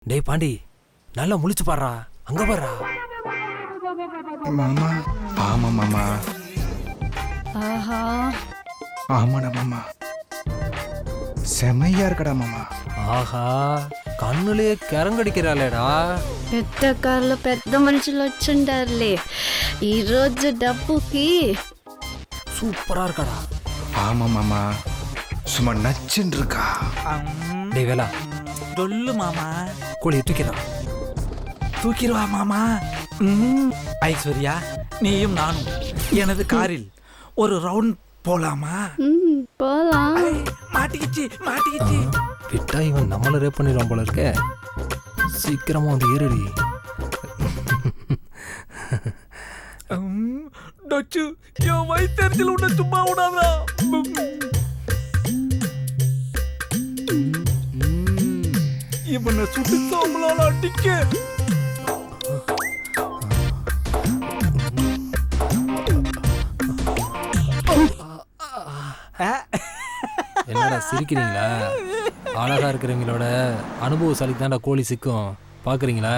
டேய் பாண்டி, நல்லா முழிச்சு பாடுறா. அங்க பாடுறா மாமா. ஆமா மாமா. ஆஹா, ஆமாடா மாமா, செமையா இருக்கடா மாமா. ஆஹா, కన్నులే కెరంగడికిరాలేడా. పెద్ద కార్లో పెద్ద మనుషులు వచ్చిండారులే ఈరోజు డబ్బుకి. சூப்பரா இருக்கடா. ஆமா மாமா, சும்மா நச்சுன்னு இருக்கா. டேய் வேலா, சொல்லு மாமா. கோழி தூக்கிறா. தூக்கிடுவா மாமா. ஐஸ்வர்யா, நீயும் நானும் எனது காரில் ஒரு ரவுண்ட் போலாமா? போலாம். மாட்டிக்கிச்சு மாட்டிக்கிச்சு. விட்டா இவன் நம்மள ரேப் பண்ணிடுவான் போல இருக்க. சீக்கிரமா வந்து ஏறடி. டச்சு, என் வயிற்றுல உன்னை சும்மா விடாதா. இவனை சுட்டு சாம்பலால அடிக்க. என்னடா சிரிக்கிறீங்களா? அழகா இருக்கிறவங்களோட அனுபவசாலிக்கு தான்டா கோழி சிக்கும். பாக்குறீங்களா?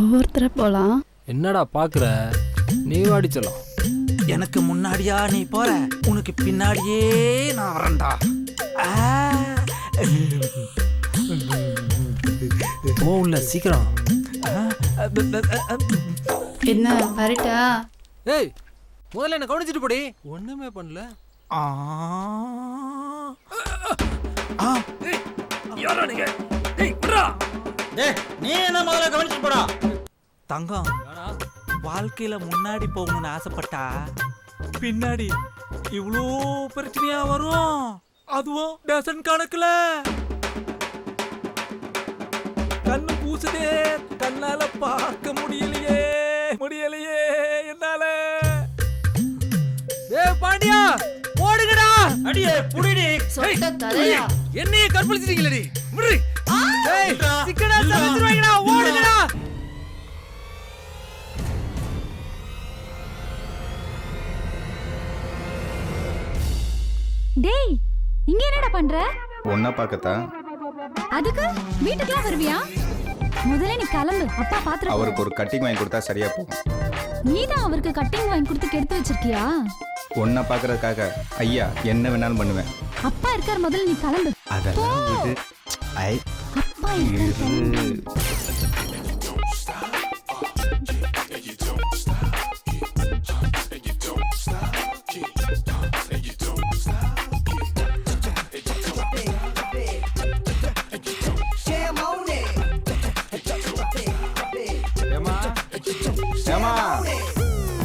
ஒவ்வொருத்தர போலாம். என்னடா பாக்குற? நீ வாடிச்சலாம். எனக்கு முன்னாடியா நீ போற, உனக்கு பின்னாடியே நான் வரேன்டா. போகல சீக்கிரம். என்ன வரட்டா? ஏய், முதல்ல என்ன கவனிச்சுட்டு போடி. ஒண்ணுமே பண்ணல. யாரா நீங்க? நீ என்ன முதல்ல கவனிச்சு போடா. தங்கம், வாழ்க்கையில முன்னாடி போகணும்னு ஆசைப்பட்டா பின்னாடி இவ்வளோ பிரச்சனையா வரும். அதுவும் டசன் கணக்குல. கண்ணு கூசுதே, கண்ணால பார்க்க முடியலையே முடியலையே என்னால. ஏய் பாண்டியா, ஓடுங்கடா. அடியே புடிடி. சொட்ட தலையா. என்னையே கற்பழிச்சிட்டீங்களேடி. முடி. ஏய், சிக்கனா சமைச்சிருவாங்கடா. ஓடுங்கடா. டேய், இங்க என்னடா பண்ற? ஒன்னா பார்க்கத்தான். அதுக்கு வீட்டுக்குலாம் வருவியா? முதல்ல நீ கிளம்பு, அப்பா பாத்துட்டு. அவருக்கு ஒரு கட்டிங் வாங்கி கொடுத்தா சரியா போகும். நீதான் அவருக்கு கட்டிங் வாங்கி கொடுத்து கெடுத்து வச்சிருக்கியா? ஒன்னா பார்க்கறதுக்காக ஐயா என்ன வேணாலும் பண்ணுவேன். அப்பா இருக்கார், முதல்ல நீ கிளம்பு. அதெல்லாம் விடு. ஐ அப்பா இருக்கார்.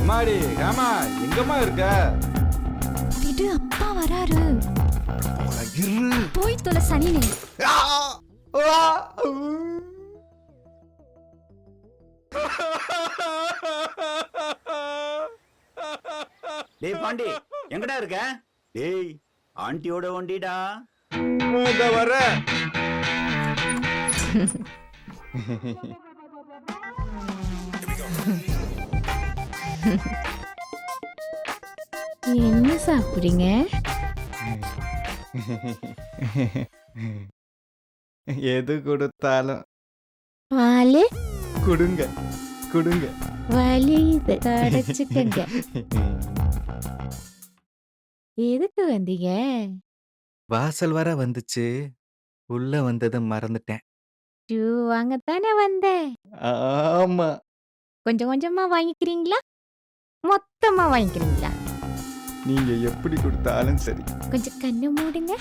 மாடி ஏமா எங்கம்மா இருக்க? விடு, அப்பா வராரு. போய் தொலை சனினே. டேய் பாண்டி, எங்கடா இருக்க? டேய், ஆண்டியோட ஒண்டிடா. வர என்ன சாப்பிடுறீங்க? எது கொடுத்தாலும் பாலு கொடுங்க கொடுங்க. வலியுது, கடைச்சுக்கங்க. எதுக்கு வந்தீங்க? வாசல் வர வந்துச்சு, உள்ள வந்ததை மறந்துட்டேன். ஷூ வாங்கத்தானே வந்தேன். ஆமா, கொஞ்சம் கொஞ்சமா வாங்கிக்கிறீங்களா, மொத்தமா வாங்கிக்கிறீங்களா? நீங்க எப்படி கொடுத்தாலும் சரி. கொஞ்சம் கண்ணு மூடுங்க.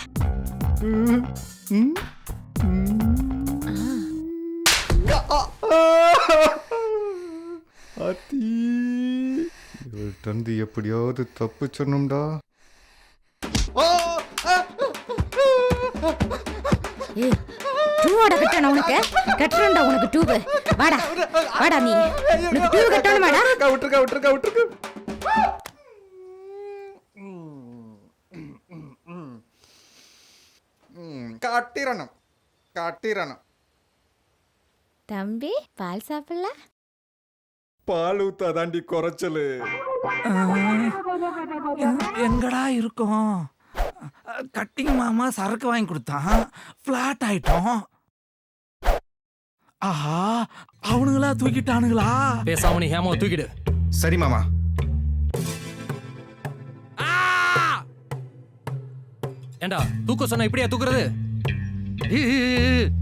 தந்து எப்படியாவது தப்பு சொன்னோம்டா. டூவோட கட்டணும் உனக்கு. கட்டணும்டா உனக்கு டூபு. வாடா வாடா, நீ உனக்கு டூ கட்டணும். வாடா. விட்டுருக்கா விட்டுருக்கா விட்டுருக்கு. காட்டிரணும் காட்டிரணும். தம்பி, பால் சாப்பிடல? பால் ஊத்தாதாண்டி குறைச்சலு. எங்கடா இருக்கும்? கட்டிங் மாமா சரக்கு வாங்கி கொடுத்தான், ஃப்ளாட் ஆயிட்டோம். ஆஹா அவனுங்களா தூக்கிட்டானுங்களா? பேசாம நீ ஹேமாவை தூக்கிடு. சரி மாமா. ஏண்டா தூக்க சொன்ன இப்படியா தூக்குறது?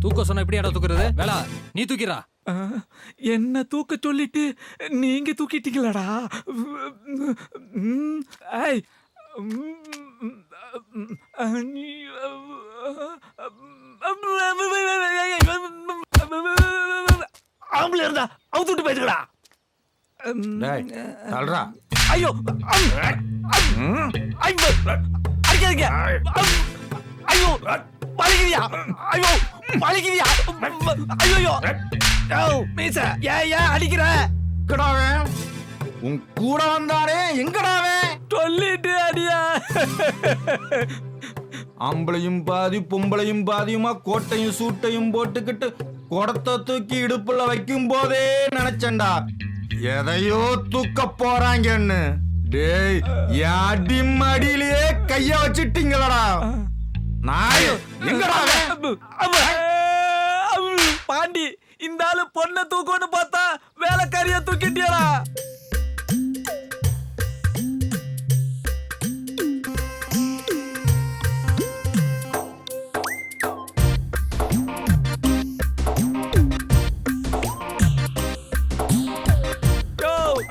தூக்க சொன்ன இப்படியாடா தூக்குறது? வேளா நீ தூக்கிறா. என்ன தூக்க சொல்லிட்டு நீங்க தூக்கிட்டீங்களாடா? ஐய். ஆம்பளை இருந்தா அவுத்துட்டு போயிருக்கடா. டேய் தள்ளுடா. ஐயோ அடிக்காதீங்க. ஐயோ பழிக்கிறியா? ஐயோ பழிக்கிறியா? ஐயோ மீச ஏன் அடிக்கிற? எங்கடாவே உன் கூட வந்தானே, எங்கடாவே? சொல்லிட்டு அடியா. ஆம்பளையும் பாதி பொம்பளையும் பாதியுமா கோட்டையும் சூட்டையும் போட்டுக்கிட்டு குடத்தை தூக்கி இடுப்புல வைக்கும் போதே நினைச்சேன்டா எதையோ தூக்க போறாங்கன்னு. டேய் அடி மடியிலேயே கைய வச்சிட்டீங்களடா. நாய் எங்கடாவே? பாண்டி இந்த ஆளு பொண்ணை தூக்கணும்னு பார்த்தா வேலைக்காரிய தூக்கிட்டியடா.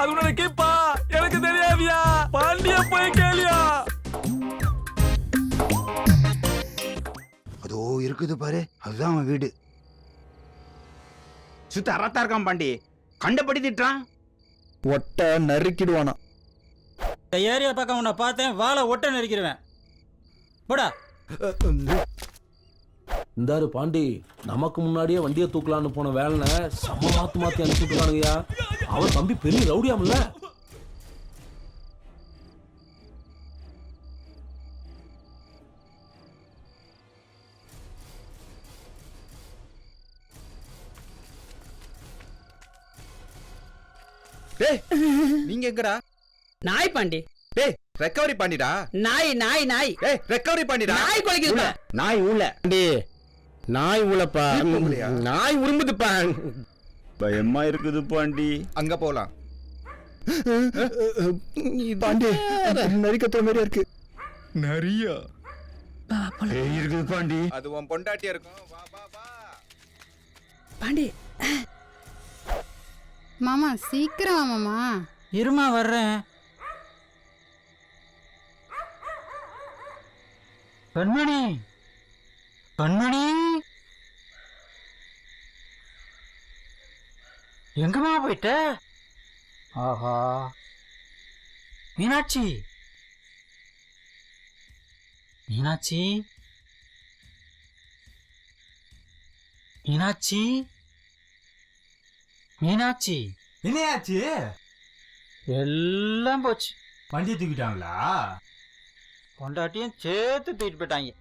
அது உன்னோட கேப்பா, எனக்கு தெரியாதியா? பாண்டிய போய் கேளியா? அதோ இருக்குது பாரு, அதுதான் அவன் வீடு. சுத்த அரத்தா இருக்கான் பாண்டி, கண்டபடி திட்டுறான். ஒட்ட நறுக்கிடுவானா? இந்த ஏரியா பக்கம் உன்னை பார்த்தேன், வாழை ஒட்ட நெருக்கிடுவேன். போடா. இந்தாரு பாண்டி, நமக்கு முன்னாடியே வண்டியை தூக்கலான்னு போன வேலை செம்ம மாத்தி அனுப்பிச்சுட்டுருக்கானுங்கய்யா. அவன் தம்பி பெரிய ரவுடியாமல்ல. டேய் நீங்க எங்கடா? நாய் பாண்டி. டேய் ரெக்கவரி பண்ணிடா. நாய் நாய் நாய். டேய் ரெக்கவரி பண்ணிடா. நாய் கொலைக்குதுப்பா. நாய் ஊல நாய் உழப்பா, நாய் உரும்புதுப்பா. பயமா இருக்குது பாண்டி. அங்க போலாம். பாண்டி நரிக்கத்துற மாதிரியா இருக்கு. நரியா? இருக்குது பாண்டி. அது உன் பொண்டாட்டியா இருக்கும். வா வா வா. பாண்டி. மாமா சீக்கிரம் மாமா. இருமா வர்றேன். கண்மணி கண்மணி எங்கம்மா போயிட்ட? ஆஹா மீனாட்சி மீனாட்சி மீனாட்சி மீனாட்சி என்னையாச்சு? எல்லாம் போச்சு. வண்டி தூக்கிட்டாங்களா? பொண்டாட்டியும் சேர்த்து தூக்கிட்டு போயிட்டாங்க.